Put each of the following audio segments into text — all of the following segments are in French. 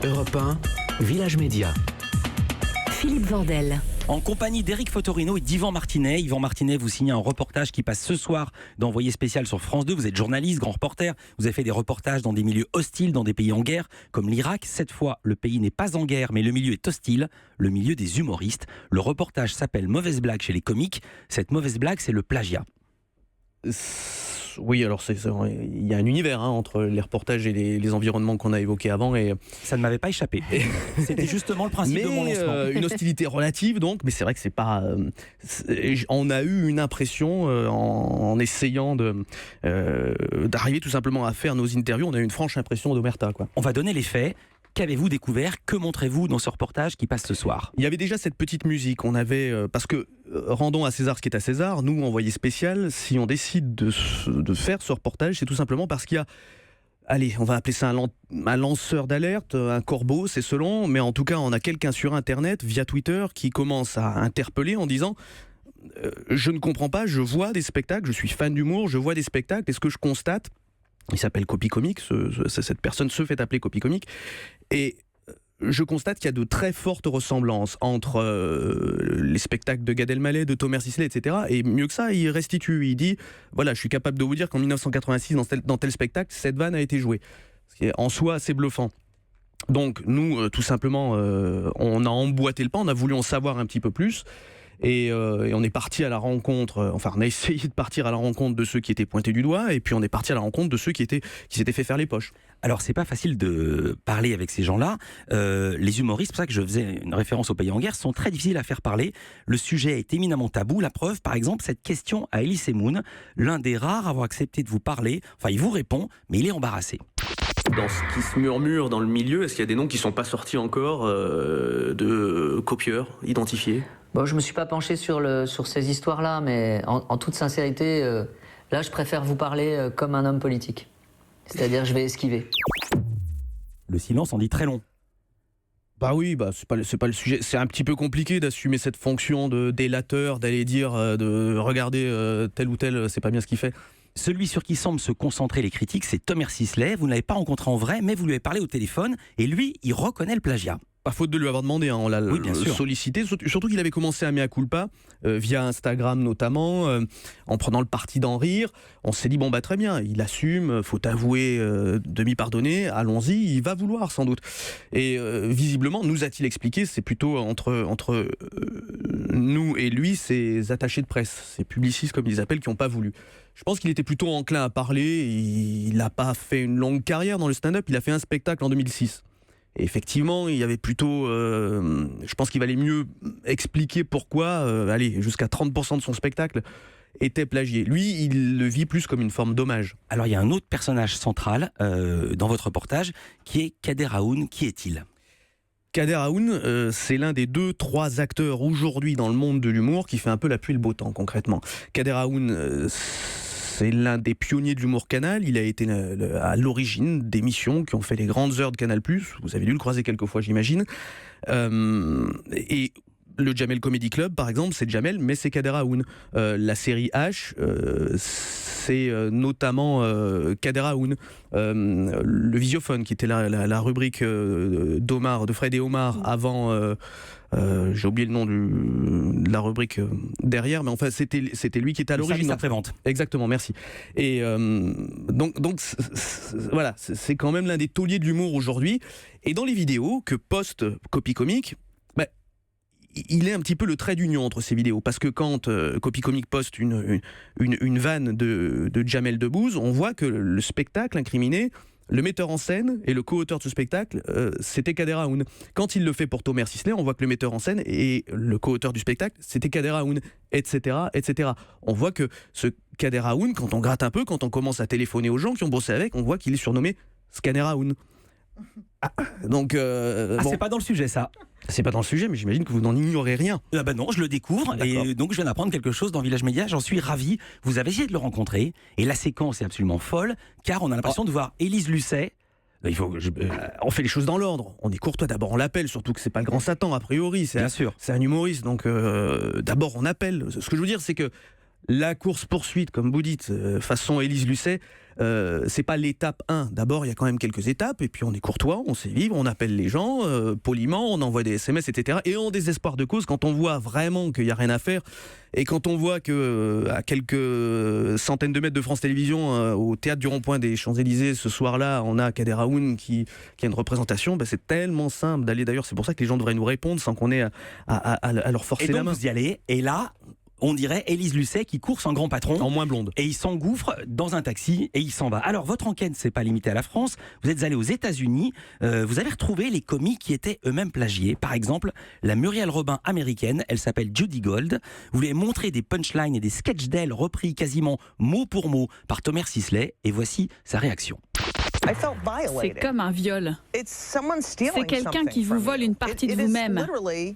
Europe 1, Village Média. Philippe Vandel. En compagnie d'Éric Fotorino et d'Yvan Martinet. Yvan Martinet, vous signez un reportage qui passe ce soir d'Envoyé spécial sur France 2. Vous êtes journaliste, grand reporter. Vous avez fait des reportages dans des milieux hostiles, dans des pays en guerre, comme l'Irak. Cette fois, le pays n'est pas en guerre, mais le milieu est hostile, le milieu des humoristes. Le reportage s'appelle Mauvaise blague chez les comiques. Cette mauvaise blague, c'est le plagiat. Oui, alors il y a un univers entre les reportages et les environnements qu'on a évoqués avant. Et ça ne m'avait pas échappé. C'était justement le principe de mon lancement. Une hostilité relative, donc, mais c'est vrai que c'est pas. On a eu une impression en essayant d'arriver tout simplement à faire nos interviews. On a eu une franche impression d'omerta, quoi. On va donner les faits. Qu'avez-vous découvert? Que montrez-vous dans ce reportage qui passe ce soir? Il y avait déjà cette petite musique. On avait parce que rendons à César ce qui est à César. Nous, Envoyé spécial, si on décide de faire ce reportage, c'est tout simplement parce qu'il y a, allez, on va appeler ça un lanceur d'alerte, un corbeau, c'est selon, mais en tout cas, on a quelqu'un sur Internet, via Twitter, qui commence à interpeller en disant je ne comprends pas, je vois des spectacles, je suis fan d'humour, je vois des spectacles, et ce que je constate, il s'appelle Copy Comique, cette personne se fait appeler Copy Comique, et je constate qu'il y a de très fortes ressemblances entre les spectacles de Gad Elmaleh, de Thomas Sisley, etc. Et mieux que ça, il restitue, il dit voilà, je suis capable de vous dire qu'en 1986, dans tel spectacle, cette vanne a été jouée. Ce qui est en soi assez bluffant. Donc nous, tout simplement, on a emboîté le pas, on a voulu en savoir un petit peu plus. Et on est parti à la rencontre, on a essayé de partir à la rencontre de ceux qui étaient pointés du doigt, et puis on est parti à la rencontre de ceux qui s'étaient fait faire les poches. Alors c'est pas facile de parler avec ces gens-là. Les humoristes, c'est pour ça que je faisais une référence aux pays en guerre, sont très difficiles à faire parler. Le sujet est éminemment tabou. La preuve, par exemple, cette question à Elie Semoun, l'un des rares à avoir accepté de vous parler. Enfin, il vous répond, mais il est embarrassé. Dans ce qui se murmure dans le milieu, est-ce qu'il y a des noms qui ne sont pas sortis encore de copieurs identifiés ? Bon, je ne me suis pas penché sur ces histoires-là, mais en toute sincérité, là, je préfère vous parler comme un homme politique. C'est-à-dire, je vais esquiver. Le silence en dit très long. Bah oui, c'est pas le sujet. C'est un petit peu compliqué d'assumer cette fonction de délateur, d'aller dire, de regarder tel ou tel, c'est pas bien ce qu'il fait. Celui sur qui semblent se concentrer les critiques, c'est Thomas Sisley. Vous ne l'avez pas rencontré en vrai, mais vous lui avez parlé au téléphone, et lui, il reconnaît le plagiat. Pas faute de lui avoir demandé, on l'a sollicité, surtout qu'il avait commencé à mea culpa, via Instagram notamment, en prenant le parti d'en rire. On s'est dit, très bien, il assume, faut avouer, demi-pardonner, allons-y, il va vouloir sans doute. Et visiblement, nous a-t-il expliqué, c'est plutôt entre nous et lui, ces attachés de presse, ces publicistes comme ils les appellent, qui n'ont pas voulu. Je pense qu'il était plutôt enclin à parler, il n'a pas fait une longue carrière dans le stand-up, il a fait un spectacle en 2006. Et effectivement, il y avait plutôt... je pense qu'il valait mieux expliquer pourquoi, jusqu'à 30% de son spectacle était plagié. Lui, il le vit plus comme une forme d'hommage. Alors, il y a un autre personnage central dans votre reportage, qui est Kader Aoun. Qui est-il ? Kader Aoun, c'est l'un des 2-3 acteurs aujourd'hui dans le monde de l'humour qui fait un peu la pluie et le beau temps, concrètement. Kader Aoun... c'est l'un des pionniers de l'humour Canal. Il a été à l'origine d'émissions qui ont fait les grandes heures de Canal+. Vous avez dû le croiser quelques fois, j'imagine. Et le Jamel Comedy Club, par exemple, c'est Jamel, mais c'est Kader Aoun. La série H, c'est notamment Kader Aoun. Le Visiophone, qui était la rubrique de Fred et Omar avant... j'ai oublié le nom de la rubrique derrière, mais enfin c'était lui qui était à l'origine. Après-vente. Exactement, merci. Et donc voilà, c'est quand même l'un des tauliers de l'humour aujourd'hui. Et dans les vidéos que poste Copy Comique, il est un petit peu le trait d'union entre ces vidéos, parce que quand Copy Comique poste une vanne de Jamel Debbouze, on voit que le spectacle incriminé, le metteur en scène et le co-auteur de ce spectacle, c'était Kader Aoun. Quand il le fait pour Thomas Sisley, on voit que le metteur en scène et le co-auteur du spectacle, c'était Kader Aoun, etc., etc. On voit que ce Kader Aoun, quand on gratte un peu, quand on commence à téléphoner aux gens qui ont bossé avec, on voit qu'il est surnommé Scanner Aoun. Donc, c'est pas dans le sujet, ça. C'est pas dans le sujet, mais j'imagine que vous n'en ignorez rien. Non, je le découvre. D'accord. Et donc je viens d'apprendre quelque chose dans Village Média. J'en suis ravi. Vous avez essayé de le rencontrer et la séquence est absolument folle, car on a l'impression de voir Élise Lucet. On fait les choses dans l'ordre. On est courtois. D'abord, on l'appelle, surtout que c'est pas le grand Satan a priori. Bien sûr. C'est un humoriste, donc d'abord on appelle. Ce que je veux dire, c'est que La course-poursuite, comme vous dites, façon Élise Lucet, c'est pas l'étape 1. D'abord, il y a quand même quelques étapes, et puis on est courtois, on sait vivre, on appelle les gens poliment, on envoie des SMS, etc. Et en désespoir de cause, quand on voit vraiment qu'il n'y a rien à faire, et quand on voit que à quelques centaines de mètres de France Télévisions, au théâtre du Rond-Point des Champs-Élysées, ce soir-là, on a Kader Aoun qui a une représentation, c'est tellement simple d'aller. D'ailleurs, c'est pour ça que les gens devraient nous répondre sans qu'on ait à leur forcer Et donc la main. vous y allez, et là, on dirait Élise Lucet qui court sans grand patron. En moins blonde. Et il s'engouffre dans un taxi et il s'en va. Alors votre enquête, c'est pas limité à la France. Vous êtes allé aux États-Unis. Vous avez retrouvé les comiques qui étaient eux-mêmes plagiés. Par exemple, la Muriel Robin américaine, elle s'appelle Judy Gold. Vous lui avez montré des punchlines et des sketchs d'elle repris quasiment mot pour mot par Thomas Sisley. Et voici sa réaction. C'est comme un viol. C'est quelqu'un qui vous vole une partie de vous-même.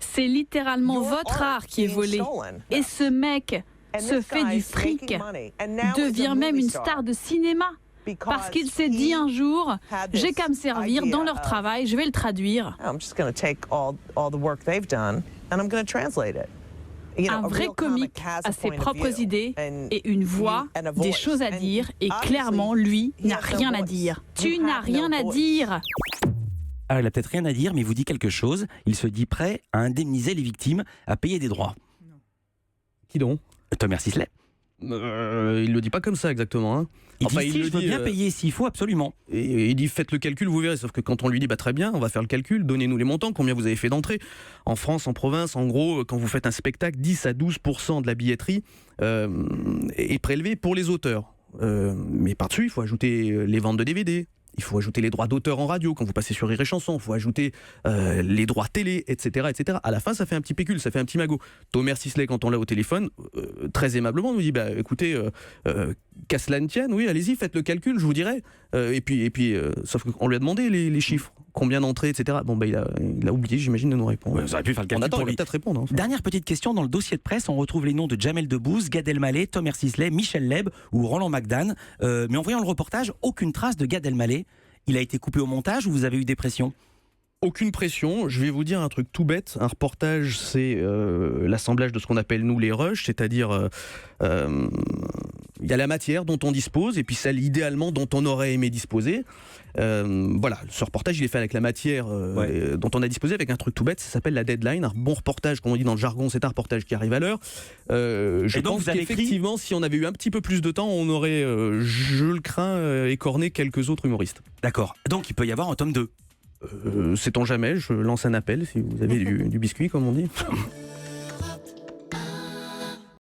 C'est littéralement votre art qui est volé. Et ce mec se fait du fric, devient même une star de cinéma. Parce qu'il s'est dit un jour, j'ai qu'à me servir dans leur travail, je vais le traduire. Un vrai comique a ses propres idées et une voix, des choses à dire, et clairement, lui n'a rien à dire. Tu n'as rien à dire. Alors il a peut-être rien à dire, mais il vous dit quelque chose. Il se dit prêt à indemniser les victimes, à payer des droits. Qui donc ? Thomas Sisley. Il le dit pas comme ça exactement. Hein. Il dit si, je veux bien payer s'il faut, absolument. Et il dit faites le calcul, vous verrez. Sauf que quand on lui dit très bien, on va faire le calcul, donnez-nous les montants, combien vous avez fait d'entrée. En France, en province, en gros, quand vous faites un spectacle, 10 à 12% de la billetterie est prélevée pour les auteurs. Mais par-dessus, il faut ajouter les ventes de DVD. Il faut ajouter les droits d'auteur en radio quand vous passez sur Rire et Chanson. Il faut ajouter les droits télé, etc., etc. À la fin, ça fait un petit pécule, ça fait un petit magot. Thomas Sisley, quand on l'a au téléphone, très aimablement, nous dit écoutez, qu'à cela ne tienne, oui, allez-y, faites le calcul, je vous dirai. Et puis, sauf qu'on lui a demandé les chiffres, combien d'entrées, etc. Il a oublié, j'imagine, de nous répondre. Vous auriez pu faire le calcul. On attend, pour il va lui. peut-être répondre. Hein. Dernière petite question, dans le dossier de presse, on retrouve les noms de Jamel Debbouze, Gad Elmaleh, Thomas Sisley, Michel Leb ou Roland McDan. Mais en voyant le reportage, aucune trace de Gad Elmaleh. Il a été coupé au montage ou vous avez eu des pressions ? Aucune pression, je vais vous dire un truc tout bête. Un reportage, c'est l'assemblage de ce qu'on appelle nous les rushs, c'est-à-dire il y a la matière dont on dispose et puis celle idéalement dont on aurait aimé disposer. Voilà, ce reportage il est fait avec la matière dont on a disposé, avec un truc tout bête, ça s'appelle la deadline. Un bon reportage, comme on dit dans le jargon, c'est un reportage qui arrive à l'heure. Je pense qu'effectivement, si on avait eu un petit peu plus de temps, on aurait, je le crains, écorné quelques autres humoristes. D'accord, donc il peut y avoir un tome 2. Sait-on jamais, je lance un appel si vous avez du biscuit, comme on dit.